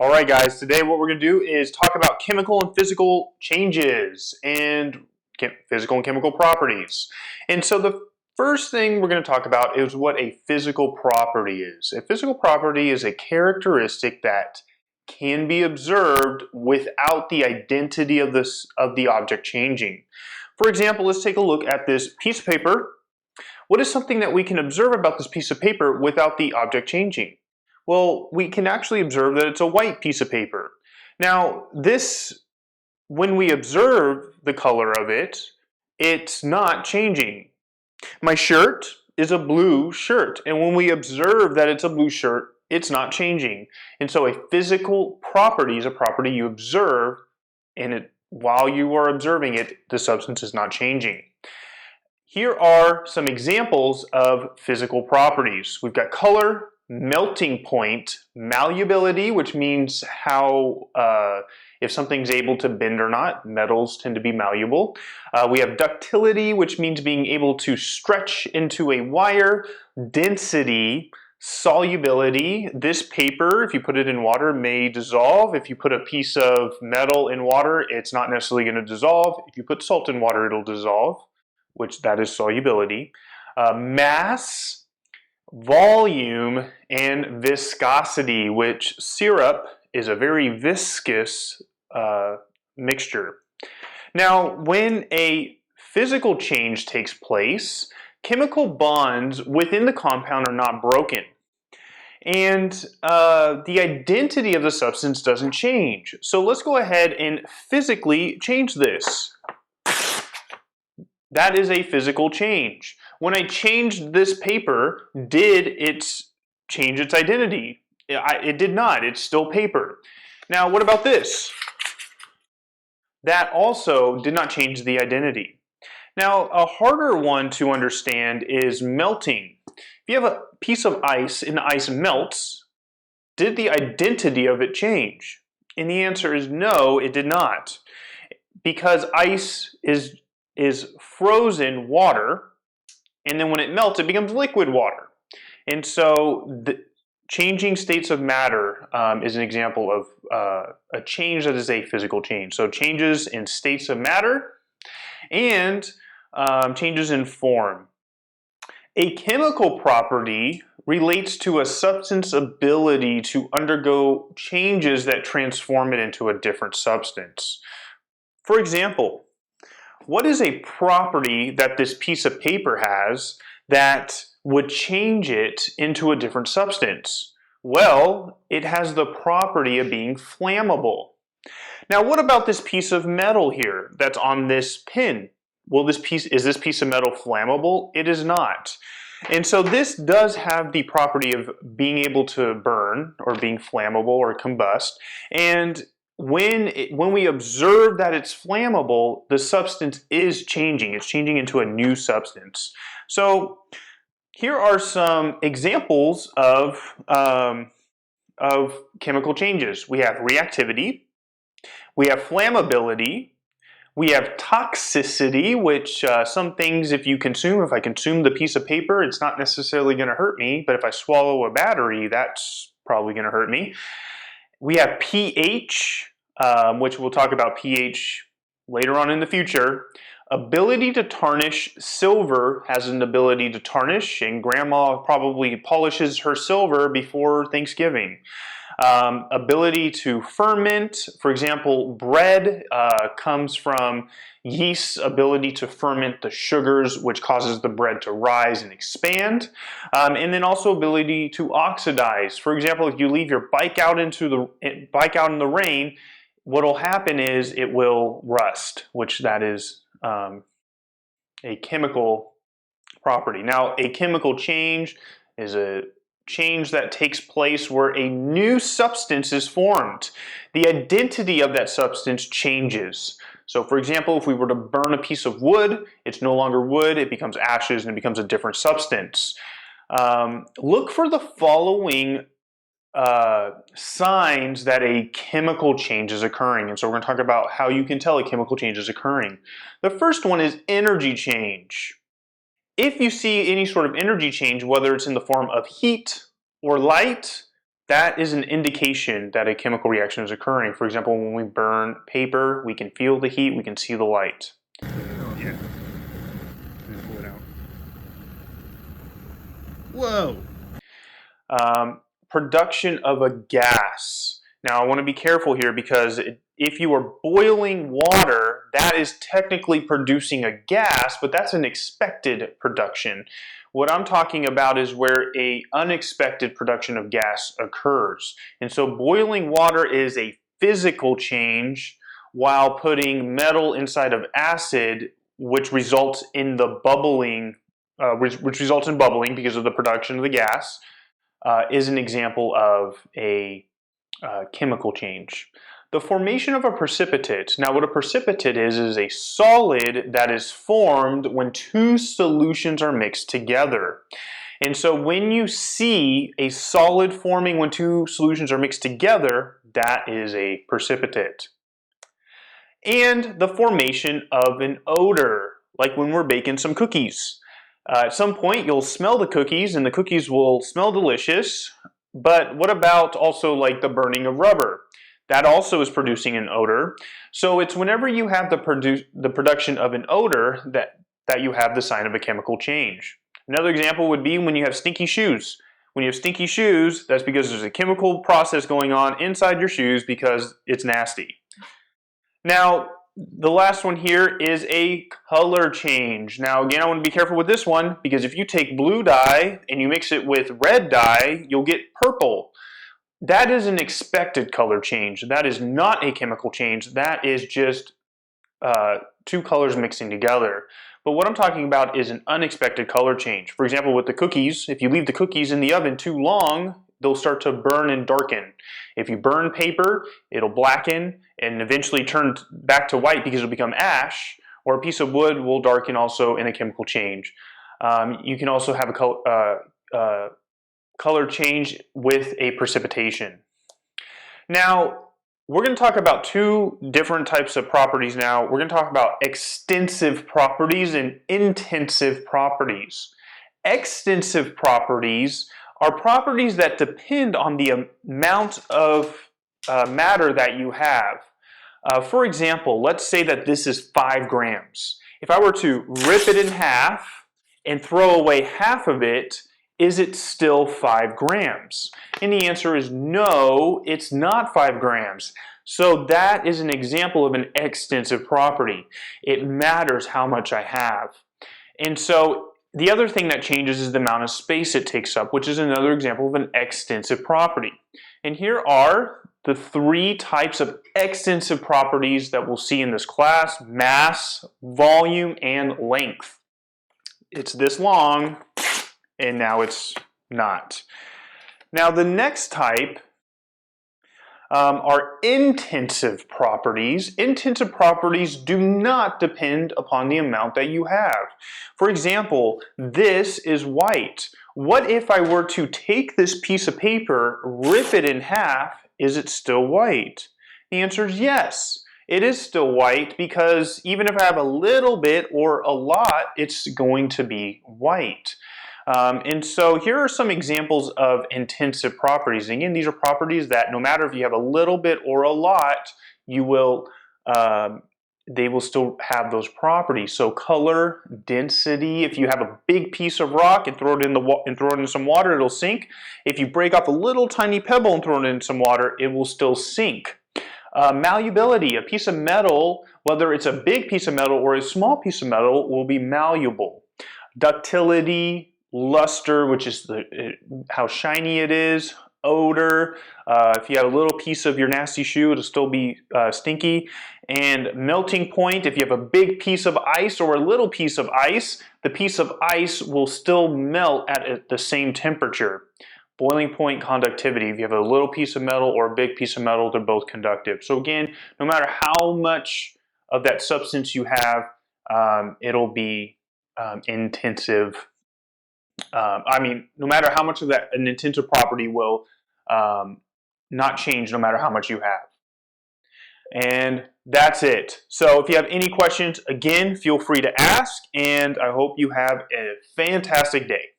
Alright guys, today what we're going to do is talk about chemical and physical changes and physical and chemical properties. And so the first thing we're going to talk about is what a physical property is. A physical property is a characteristic that can be observed without the identity of the object changing. For example, let's take a look at this piece of paper. What is something that we can observe about this piece of paper without the object changing? Well, we can actually observe that it's a white piece of paper. Now, when we observe the color of it, it's not changing. My shirt is a blue shirt, and when we observe that it's a blue shirt, it's not changing. And so a physical property is a property you observe, and while you are observing it, the substance is not changing. Here are some examples of physical properties. We've got color, melting point, malleability, which means how if something's able to bend or not. Metals tend to be malleable. We have ductility, which means being able to stretch into a wire. Density, solubility. This paper, if you put it in water, may dissolve. If you put a piece of metal in water, it's not necessarily going to dissolve. If you put salt in water, it'll dissolve, which that is solubility. Mass, volume, and viscosity, which syrup is a very viscous mixture. Now, when a physical change takes place, chemical bonds within the compound are not broken. And the identity of the substance doesn't change. So let's go ahead and physically change this. That is a physical change. When I changed this paper, did it change its identity? It did not. It's still paper. Now, what about this? That also did not change the identity. Now, a harder one to understand is melting. If you have a piece of ice and the ice melts, did the identity of it change? And the answer is no, it did not. Because ice is frozen water, and then when it melts, it becomes liquid water. And so changing states of matter is an example of a change that is a physical change. So changes in states of matter and changes in form. A chemical property relates to a substance's ability to undergo changes that transform it into a different substance. For example, what is a property that this piece of paper has that would change it into a different substance? Well, it has the property of being flammable. Now, what about this piece of metal here that's on this pin? Well, is this piece of metal flammable? It is not. And so this does have the property of being able to burn or being flammable or combust. And when we observe that it's flammable, the substance is changing. It's changing into a new substance. So here are some examples of chemical changes. We have reactivity, we have flammability, we have toxicity, which some things if I consume the piece of paper, it's not necessarily going to hurt me, but if I swallow a battery, that's probably going to hurt me. We have pH, which we'll talk about pH later on in the future. Ability to tarnish. Silver has an ability to tarnish, and Grandma probably polishes her silver before Thanksgiving. Ability to ferment. For example, bread comes from yeast's ability to ferment the sugars, which causes the bread to rise and expand. And then also ability to oxidize. For example, if you leave your bike out in the rain, what will happen is it will rust, which that is a chemical property. Now, a chemical change is a change that takes place where a new substance is formed. The identity of that substance changes. So for example, if we were to burn a piece of wood, it's no longer wood, it becomes ashes and it becomes a different substance. Look for the following signs that a chemical change is occurring. And so we're going to talk about how you can tell a chemical change is occurring. The first one is energy change. If you see any sort of energy change, whether it's in the form of heat or light, that is an indication that a chemical reaction is occurring. For example, when we burn paper, we can feel the heat, we can see the light. Yeah. Pull it out. Whoa! Production of a gas. Now I want to be careful here because if you are boiling water, that is technically producing a gas, but that's an expected production. What I'm talking about is where an unexpected production of gas occurs. And so boiling water is a physical change, while putting metal inside of acid, which results in the bubbling, which results in bubbling because of the production of the gas, is an example of a chemical change. The formation of a precipitate. Now what a precipitate is a solid that is formed when two solutions are mixed together. And so when you see a solid forming when two solutions are mixed together, that is a precipitate. And the formation of an odor, like when we're baking some cookies. At some point you'll smell the cookies and the cookies will smell delicious, but what about also like the burning of rubber? That also is producing an odor. So it's whenever you have the production of an odor that you have the sign of a chemical change. Another example would be when you have stinky shoes. When you have stinky shoes, that's because there's a chemical process going on inside your shoes because it's nasty. Now, the last one here is a color change. Now again, I want to be careful with this one because if you take blue dye and you mix it with red dye, you'll get purple. That is an expected color change. That is not a chemical change. That is just two colors mixing together. But what I'm talking about is an unexpected color change. For example, with the cookies, if you leave the cookies in the oven too long, they'll start to burn and darken. If you burn paper, it'll blacken and eventually turn back to white because it'll become ash, or a piece of wood will darken also in a chemical change. You can also have a color change with a precipitation. Now, we're going to talk about two different types of properties now. We're going to talk about extensive properties and intensive properties. Extensive properties are properties that depend on the amount of matter that you have. For example, let's say that this is 5 grams. If I were to rip it in half and throw away half of it, is it still 5 grams? And the answer is no, it's not 5 grams. So that is an example of an extensive property. It matters how much I have. And so the other thing that changes is the amount of space it takes up, which is another example of an extensive property. And here are the 3 types of extensive properties that we'll see in this class: mass, volume, and length. It's this long, and now it's not. Now the next type are intensive properties. Intensive properties do not depend upon the amount that you have. For example, this is white. What if I were to take this piece of paper, rip it in half, is it still white? The answer is yes. It is still white because even if I have a little bit or a lot, it's going to be white. And so here are some examples of intensive properties. Again, these are properties that no matter if you have a little bit or a lot, you will, they will still have those properties. So color, density. If you have a big piece of rock and throw it in some water, it'll sink. If you break off a little tiny pebble and throw it in some water, it will still sink. Malleability. A piece of metal, whether it's a big piece of metal or a small piece of metal, will be malleable. Ductility, luster, which is how shiny it is. Odor, if you have a little piece of your nasty shoe, it'll still be stinky. And melting point, if you have a big piece of ice or a little piece of ice, the piece of ice will still melt at the same temperature. Boiling point, conductivity, if you have a little piece of metal or a big piece of metal, they're both conductive. So again, no matter how much of that substance you have, it'll be intensive. No matter how much of that, an intensive property will not change no matter how much you have. And that's it. So if you have any questions, again, feel free to ask, and I hope you have a fantastic day.